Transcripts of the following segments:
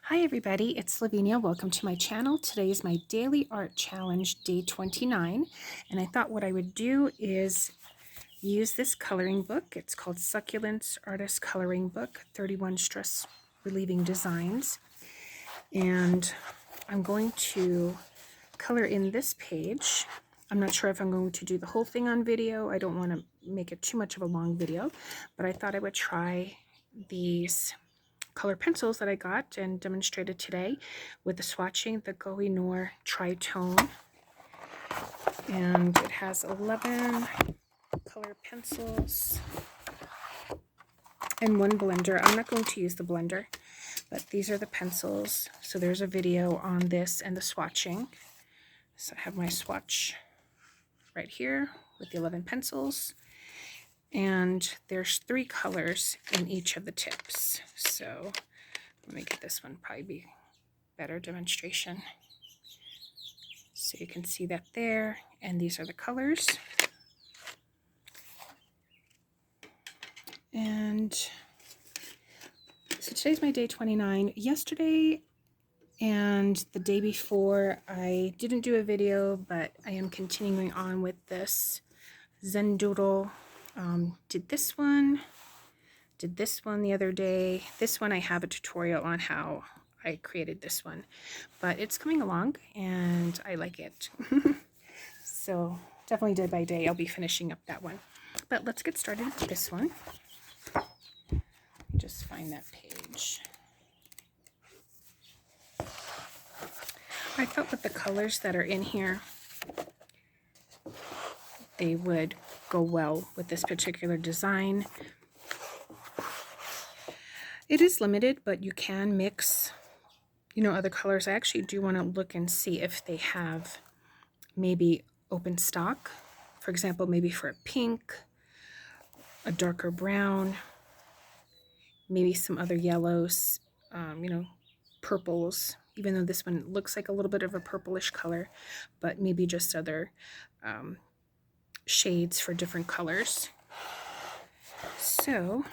Hi everybody, it's Lavinia. Welcome to my channel. Today is my daily art challenge, day 29, and I thought what I would do is use this coloring book. It's called Succulents Artist Coloring Book, 31 Stress Relieving Designs, and I'm going to color in this page. I'm not sure if I'm going to do the whole thing on video. I don't want to make it too much of a long video, but I thought I would try these color pencils that I got and demonstrated today with the swatching, the Koh-I-Noor Tri-tone, and it has 11 color pencils and one blender. I'm not going to use the blender, but these are the pencils. So there's a video on this and the swatching. So I have my swatch right here with the 11 pencils, and there's 3 colors in each of the tips. So let me get this one, probably be better demonstration. So you can see that there, and these are the colors. And so today's my day 29. Yesterday and the day before I didn't do a video, but I am continuing on with this Zen Doodle. Did this one the other day. This one I have a tutorial on how I created this one, but it's coming along and I like it. So definitely day by day I'll be finishing up that one, but let's get started with this one. Just find that page. I thought with the colors that are in here, they would go well with this particular design. It is limited, but you can mix, other colors. I actually do want to look and see if they have maybe open stock. For example, maybe for a pink, a darker brown, maybe some other yellows, purples, even though this one looks like a little bit of a purplish color, but maybe just other shades for different colors. So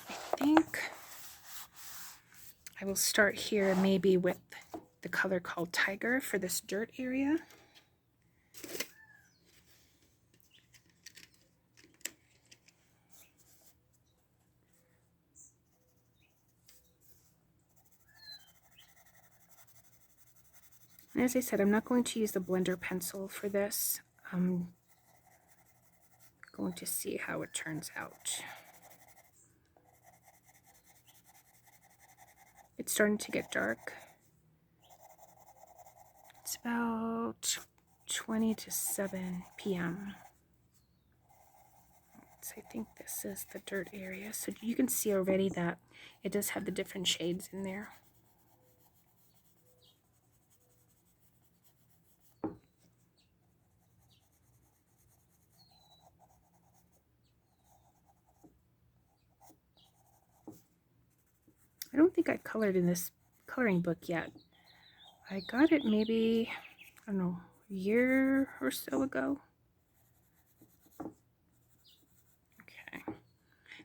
I think I will start here maybe with the color called Tiger for this dirt area. And as I said, I'm not going to use the blender pencil for this. I'm going to see how it turns out. It's starting to get dark. It's about 20 to 7 p.m. So I think this is the dirt area. So you can see already that it does have the different shades in there. I don't think I colored in this coloring book yet. I got it maybe, I don't know, a year or so ago. Okay,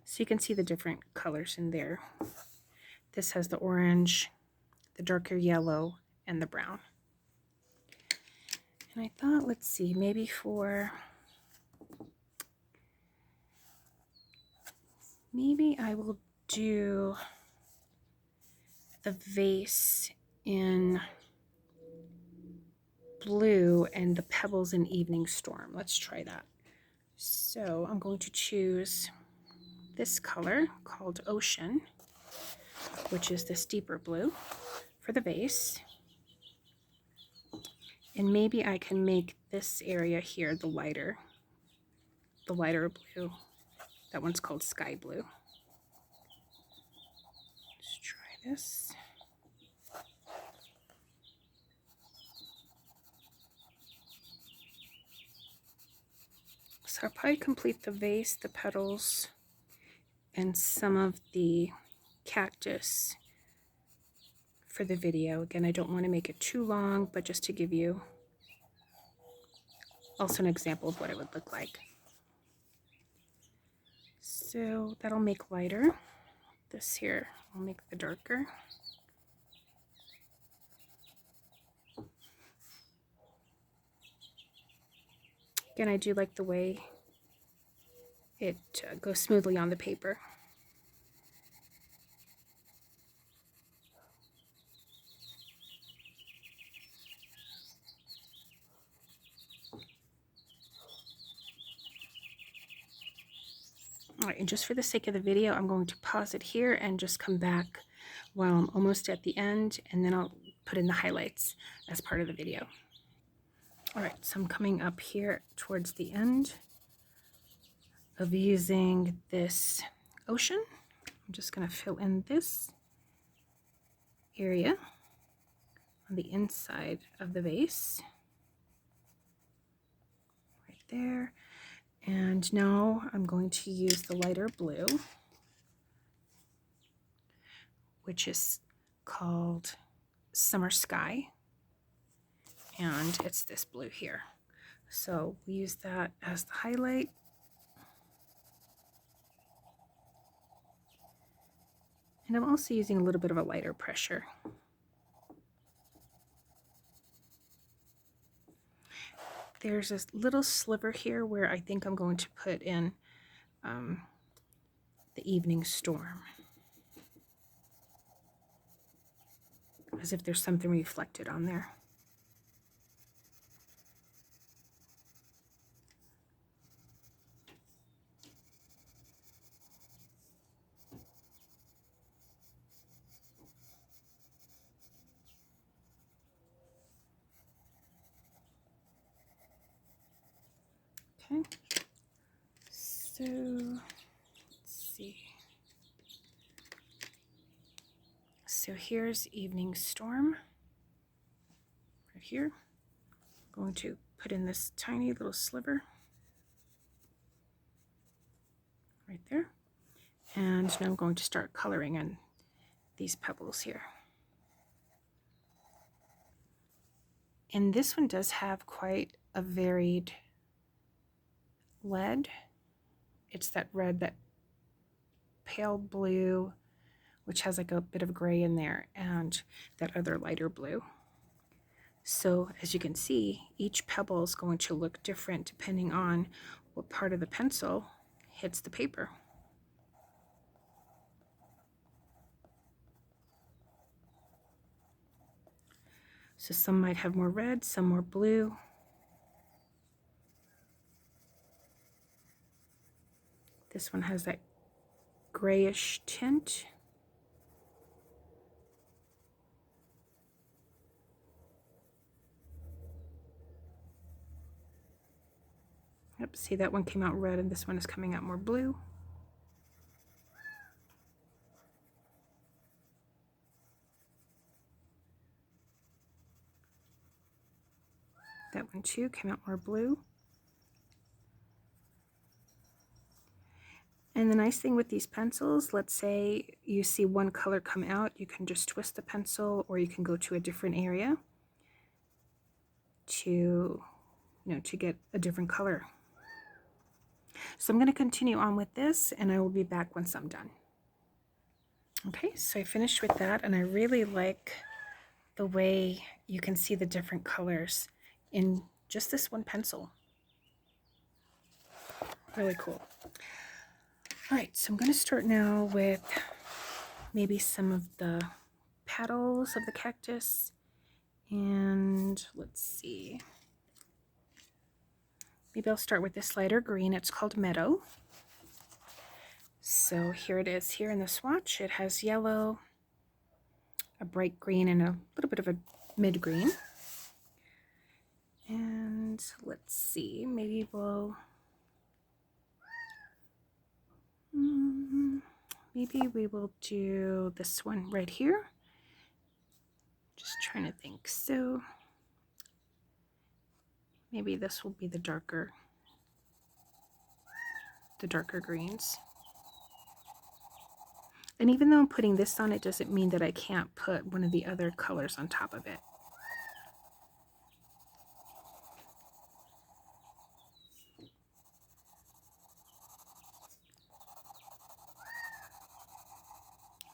so you can see the different colors in there. This has the orange, the darker yellow, and the brown. And I thought, let's see, maybe I will do the vase in blue and the pebbles in Evening Storm. Let's try that. So I'm going to choose this color called Ocean, which is this deeper blue for the vase. And maybe I can make this area here the lighter blue. That one's called Sky Blue. Let's try this. So I'll probably complete the vase, the petals, and some of the cactus for the video. Again, I don't want to make it too long, but just to give you also an example of what it would look like. So that'll make lighter. This here will make the darker. Again, I do like the way it goes smoothly on the paper. All right, and just for the sake of the video, I'm going to pause it here and just come back while I'm almost at the end, and then I'll put in the highlights as part of the video. All right, so I'm coming up here towards the end of using this ocean. I'm just going to fill in this area on the inside of the vase, right there. And now I'm going to use the lighter blue, which is called Summer Sky, and it's this blue here. So we use that as the highlight. And I'm also using a little bit of a lighter pressure. There's this little sliver here where I think I'm going to put in the evening storm, as if there's something reflected on there. Okay, so let's see. So here's evening storm right here. I'm going to put in this tiny little sliver right there. And now I'm going to start coloring in these pebbles here. And this one does have quite a varied lead. It's that red, that pale blue, which has like a bit of gray in there, and that other lighter blue. So as you can see, each pebble is going to look different depending on what part of the pencil hits the paper. So some might have more red, some more blue. This one has that grayish tint. Yep, see, that one came out red and this one is coming out more blue. That one too came out more blue. And the nice thing with these pencils, let's say you see one color come out, you can just twist the pencil, or you can go to a different area to, to get a different color. So I'm going to continue on with this, and I will be back once I'm done. Okay, so I finished with that, and I really like the way you can see the different colors in just this one pencil. Really cool. All right, so I'm going to start now with maybe some of the petals of the cactus. And let's see. Maybe I'll start with this lighter green. It's called Meadow. So here it is here in the swatch. It has yellow, a bright green, and a little bit of a mid-green. And let's see, maybe we'll... maybe we will do this one right here. Just trying to think. So maybe this will be the darker greens. And even though I'm putting this on, it doesn't mean that I can't put one of the other colors on top of it.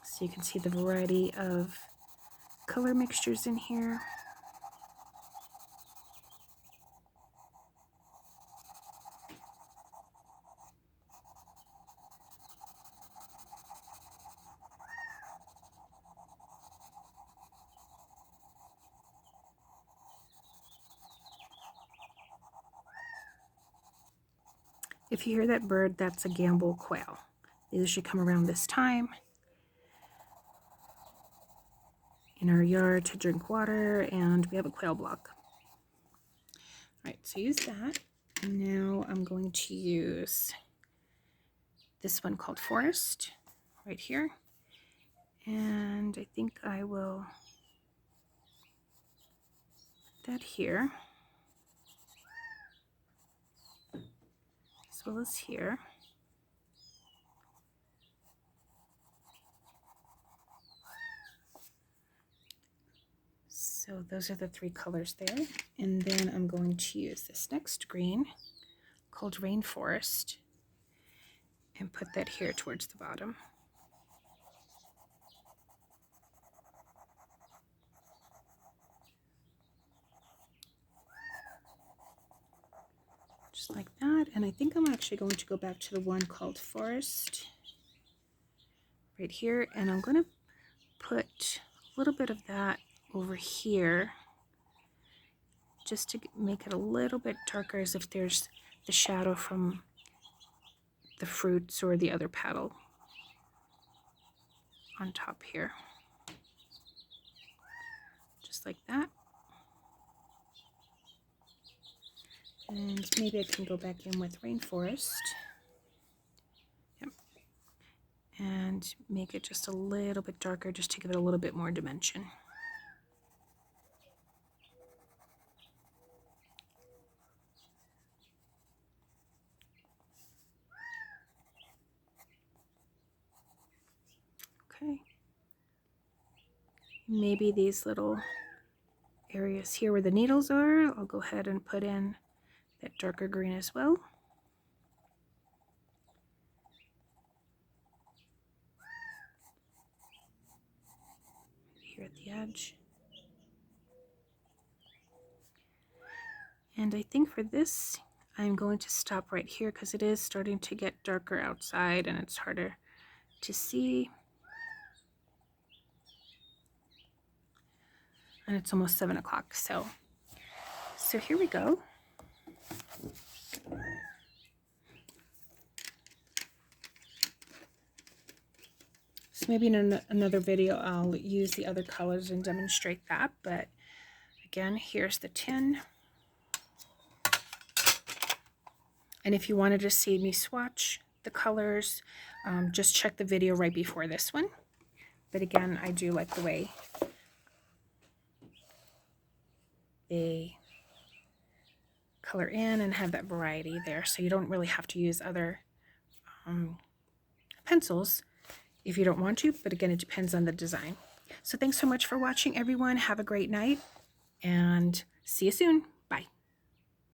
So you can see the variety of color mixtures in here. If you hear that bird, that's a gamble quail. They usually come around this time in our yard to drink water, and we have a quail block. All right, so use that. And now I'm going to use this one called Forest right here. And I think I will put that here, as well as here. So those are the three colors there. And then I'm going to use this next green called Rainforest and put that here towards the bottom. Just like that. And I think I'm actually going to go back to the one called Forest right here, and I'm going to put a little bit of that over here just to make it a little bit darker, as if there's the shadow from the fruits or the other petal on top here. Just like that. And maybe I can go back in with Rainforest. Yep. And make it just a little bit darker, just to give it a little bit more dimension. Okay. Maybe these little areas here where the needles are, I'll go ahead and put in that darker green as well. Here at the edge. And I think for this, I'm going to stop right here because it is starting to get darker outside and it's harder to see. And it's almost 7 o'clock, so here we go. So maybe in another video I'll use the other colors and demonstrate that, but again, here's the tin. And if you wanted to see me swatch the colors, just check the video right before this one. But again, I do like the way they color in and have that variety there, so you don't really have to use other pencils if you don't want to, but again, it depends on the design. So thanks so much for watching, everyone. Have a great night and see you soon.